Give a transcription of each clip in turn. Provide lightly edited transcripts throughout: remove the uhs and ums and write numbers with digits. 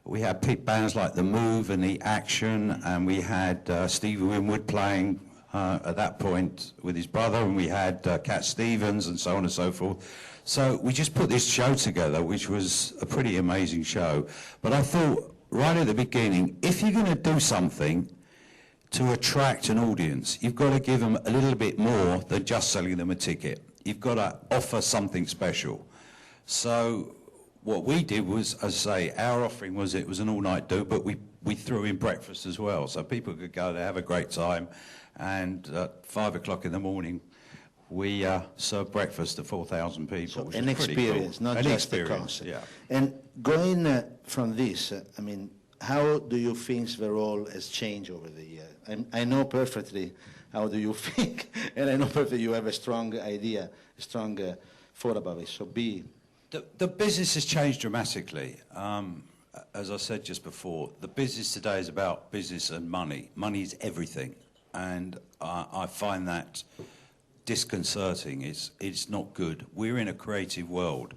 We had bands like The Move and The Action, and we had Stevie Winwood playing at that point with his brother, and we had Cat Stevens and so on and so forth. So we just put this show together, which was a pretty amazing show. But I thought, right at the beginning, if you're going to do something to attract an audience, you've got to give them a little bit more than just selling them a ticket. You've got to offer something special. So what we did was, as I say, our offering was, it was an all-night do, but we threw in breakfast as well, so people could go there, have a great time, and at 5 o'clock in the morning, we served breakfast to 4,000 people. So an experience, cool. Not just a concert. Yeah. And going from this, I mean, how do you think the role has changed over the year? I know perfectly how do you think, and I know perfectly you have a strong idea, a strong thought about it. So The business has changed dramatically. As I said just before, the business today is about business and money. Money is everything, and I find that disconcerting. It's not good. We're in a creative world,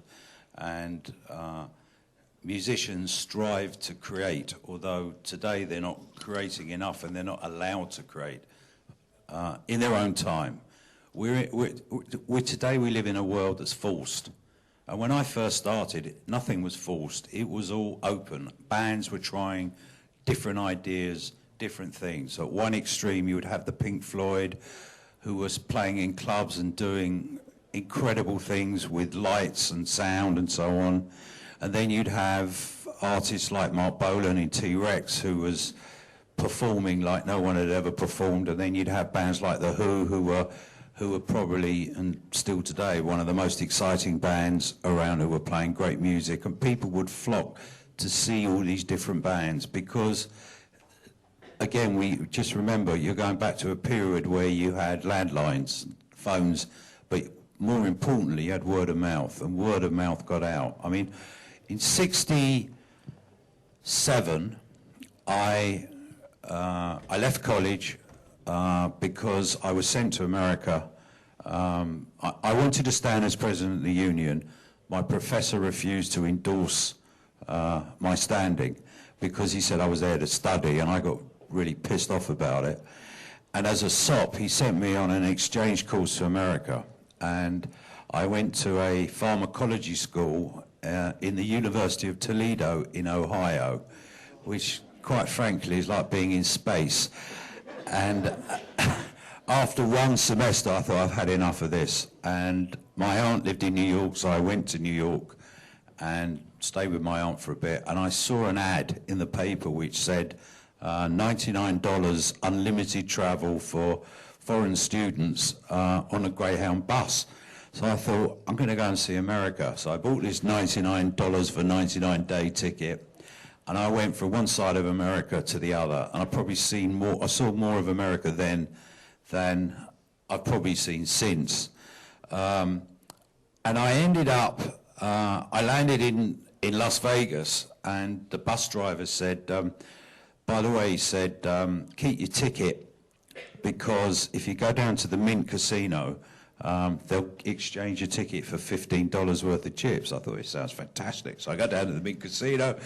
and musicians strive to create, although today they're not creating enough and they're not allowed to create in their own time. Today we live in a world that's forced. And when I first started, nothing was forced. It was all open. Bands were trying different ideas, different things. So at one extreme, you would have the Pink Floyd, who was playing in clubs and doing incredible things with lights and sound and so on. And then you'd have artists like Mark Bolan in T-Rex, who was performing like no one had ever performed. And then you'd have bands like The Who, who were probably, and still today, one of the most exciting bands around, who were playing great music, and people would flock to see all these different bands because, again, we just remember, you're going back to a period where you had landlines, phones, but more importantly, you had word of mouth, and word of mouth got out. I mean, in '67, I left college because I was sent to America. I wanted to stand as president of the union. My professor refused to endorse my standing because he said I was there to study, and I got really pissed off about it. And as a sop, he sent me on an exchange course to America, and I went to a pharmacology school in the University of Toledo in Ohio, which, quite frankly, is like being in space. And after one semester, I thought, I've had enough of this. And my aunt lived in New York, so I went to New York and stayed with my aunt for a bit. And I saw an ad in the paper which said $99 unlimited travel for foreign students on a Greyhound bus. So I thought, I'm going to go and see America. So I bought this $99 for 99-day ticket. And I went from one side of America to the other, and I saw more of America then than I've probably seen since. And I ended up, I landed in Las Vegas, and the bus driver said, by the way, he said, keep your ticket, because if you go down to the Mint Casino, they'll exchange your ticket for $15 worth of chips. I thought, it sounds fantastic. So I go down to the Mint Casino,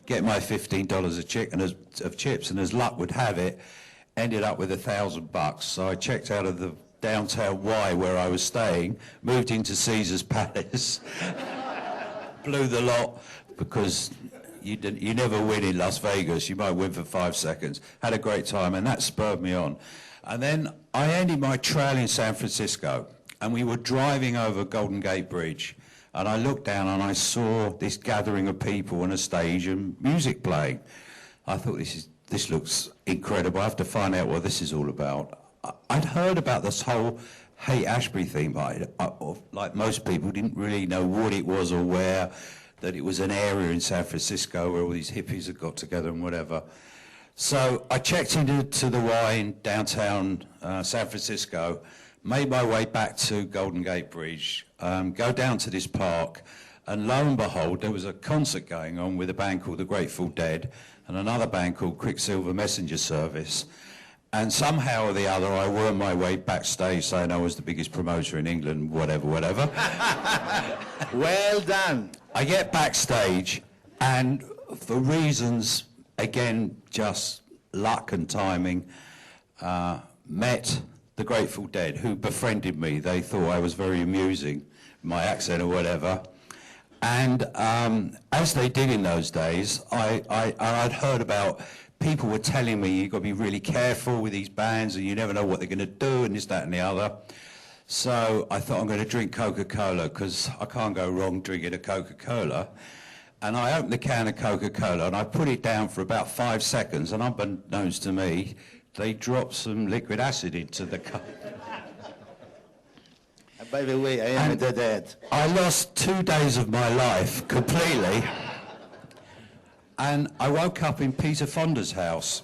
get my $15 of chips, and as luck would have it, ended up with $1,000. So I checked out of the downtown Y where I was staying, moved into Caesar's Palace, blew the lot, because you never win in Las Vegas. You might win for 5 seconds. Had a great time, and that spurred me on. And then I ended my trail in San Francisco, and we were driving over Golden Gate Bridge, and I looked down and I saw this gathering of people on a stage and music playing. I thought, this looks incredible. I have to find out what this is all about. I'd heard about this whole Haight-Ashbury thing, but like most people, didn't really know what it was or where, that it was an area in San Francisco where all these hippies had got together and whatever. So I checked into the Y in downtown San Francisco, made my way back to Golden Gate Bridge, go down to this park, and lo and behold, there was a concert going on with a band called the Grateful Dead and another band called Quicksilver Messenger Service. And somehow or the other, I wormed my way backstage saying I was the biggest promoter in England, whatever. Well done. I get backstage, and for reasons, again, just luck and timing, met the Grateful Dead, who befriended me. They thought I was very amusing, my accent or whatever. And as they did in those days, I'd heard about, people were telling me you've got to be really careful with these bands and you never know what they're going to do and this, that and the other. So I thought I'm going to drink Coca-Cola because I can't go wrong drinking a Coca-Cola. And I opened the can of Coca-Cola and I put it down for about 5 seconds, and unbeknownst to me, they dropped some liquid acid into the cup. By the way, I am the dead. I lost 2 days of my life completely. And I woke up in Peter Fonda's house.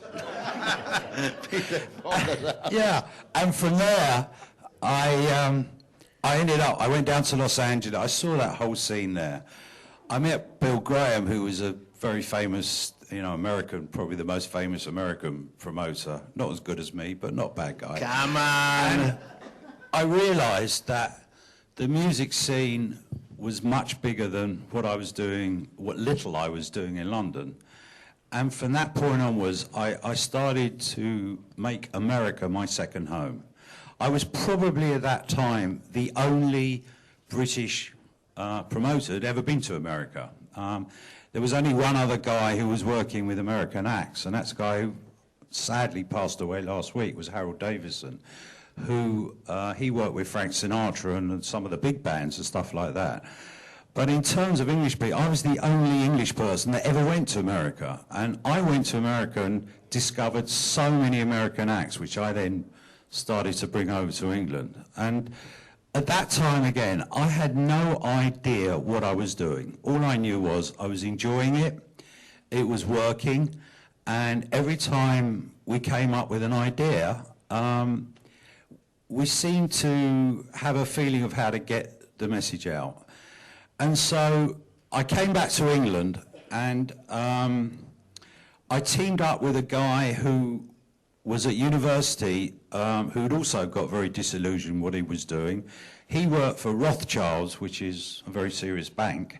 Peter Fonda's house. Yeah, and from there, I went down to Los Angeles. I saw that whole scene there. I met Bill Graham, who was a very famous, American, probably the most famous American promoter. Not as good as me, but not a bad guy. Come on! And I realised that the music scene was much bigger than what little I was doing in London. And from that point onwards, I started to make America my second home. I was probably at that time the only British promoter who'd ever been to America. There was only one other guy who was working with American acts, and that's a guy who sadly passed away last week, was Harold Davison, who he worked with Frank Sinatra and some of the big bands and stuff like that. But in terms of English people, I was the only English person that ever went to America. And I went to America and discovered so many American acts, which I then started to bring over to England. And at that time, again, I had no idea what I was doing. All I knew was I was enjoying it, it was working, and every time we came up with an idea, we seemed to have a feeling of how to get the message out. And so I came back to England, and I teamed up with a guy who was at university, who'd also got very disillusioned what he was doing. He worked for Rothschilds, which is a very serious bank,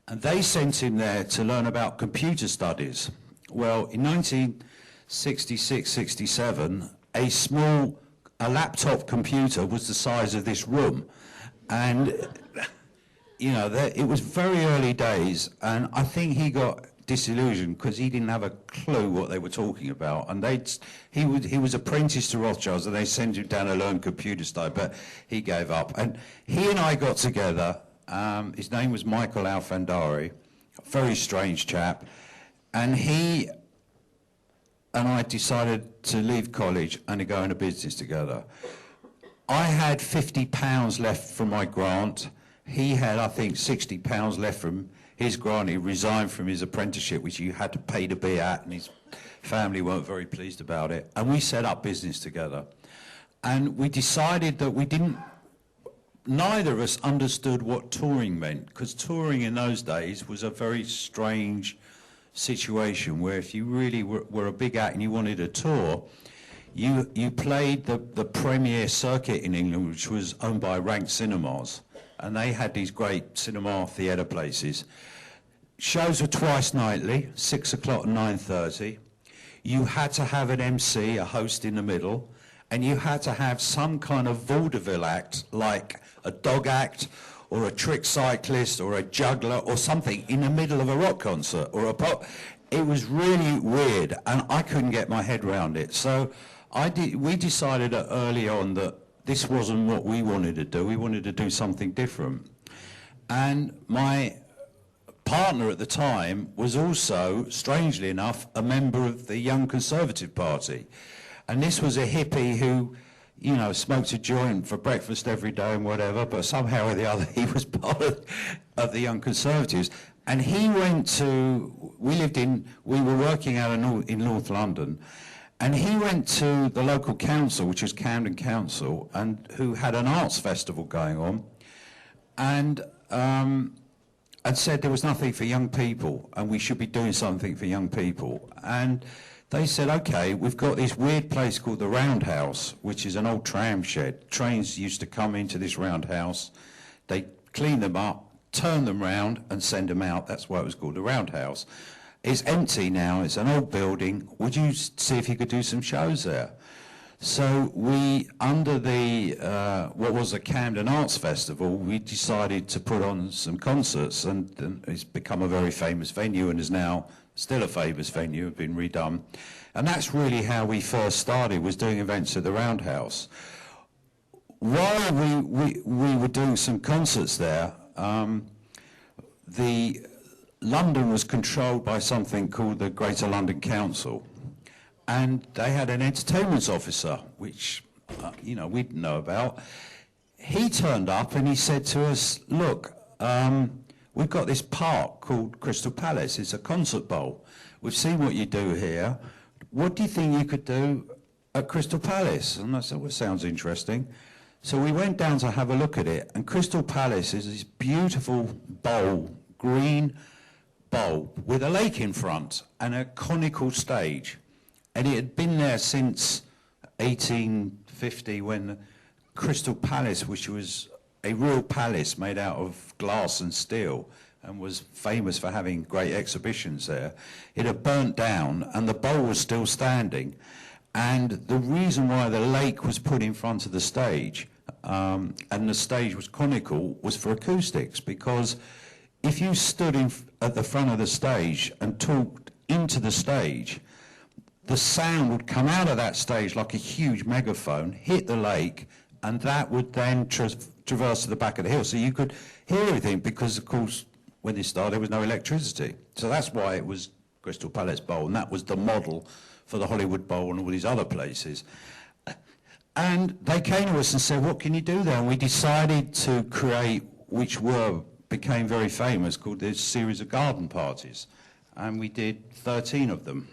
and they sent him there to learn about computer studies. Well, in 1966-67, a laptop computer was the size of this room, and it was very early days, and I think he got disillusioned because he didn't have a clue what they were talking about, and he was apprenticed to Rothschilds, and they sent him down to learn computer stuff, but he gave up. And he and I got together. His name was Michael Alfandari, a very strange chap, and he and I decided to leave college and to go into business together. I had £50 left from my grant. He had, I think, £60 left from his grant. He resigned from his apprenticeship, which you had to pay to be at, and his family weren't very pleased about it. And we set up business together. And we decided that neither of us understood what touring meant, because touring in those days was a very strange situation where if you really were a big act and you wanted a tour, you played the premier circuit in England, which was owned by Rank Cinemas, and they had these great cinema theatre places. Shows were twice nightly, 6 o'clock and 9:30. You had to have an MC, a host in the middle, and you had to have some kind of vaudeville act, like a dog act, or a trick cyclist, or a juggler, or something in the middle of a rock concert, or a pop. It was really weird, and I couldn't get my head around it. So we decided early on that this wasn't what we wanted to do. We wanted to do something different. And my partner at the time was also, strangely enough, a member of the Young Conservative Party. And this was a hippie who, smoked a joint for breakfast every day and whatever, but somehow or the other he was part of the Young Conservatives. And he we were working out in North London, and he went to the local council, which was Camden Council, and who had an arts festival going on, and said there was nothing for young people, and we should be doing something for young people. And they said, okay, we've got this weird place called the Roundhouse, which is an old tram shed. Trains used to come into this Roundhouse. They clean them up, turn them round, and send them out. That's why it was called the Roundhouse. it's empty now, it's an old building, would you see if you could do some shows there? So we, under the, what was the Camden Arts Festival, we decided to put on some concerts, and it's become a very famous venue and is now still a famous venue, been redone. And that's really how we first started, was doing events at the Roundhouse. While we were doing some concerts there, London was controlled by something called the Greater London Council. And they had an entertainment officer, which, you know, we didn't know about. He turned up and he said to us, look, we've got this park called Crystal Palace. It's a concert bowl. We've seen what you do here. What do you think you could do at Crystal Palace? And I said, well, sounds interesting. So we went down to have a look at it. And Crystal Palace is this beautiful bowl, green bowl, with a lake in front and a conical stage. And it had been there since 1850, when Crystal Palace, which was a real palace made out of glass and steel and was famous for having great exhibitions there, it had burnt down and the bowl was still standing. And the reason why the lake was put in front of the stage, and the stage was conical, was for acoustics, because if you stood at the front of the stage and talked into the stage, the sound would come out of that stage like a huge megaphone, hit the lake, and that would then traverse to the back of the hill. So you could hear everything, because, of course, when this started, there was no electricity. So that's why it was Crystal Palace Bowl, and that was the model for the Hollywood Bowl and all these other places. And they came to us and said, what can you do there? And we decided to create, which became very famous, called this series of garden parties. And we did 13 of them.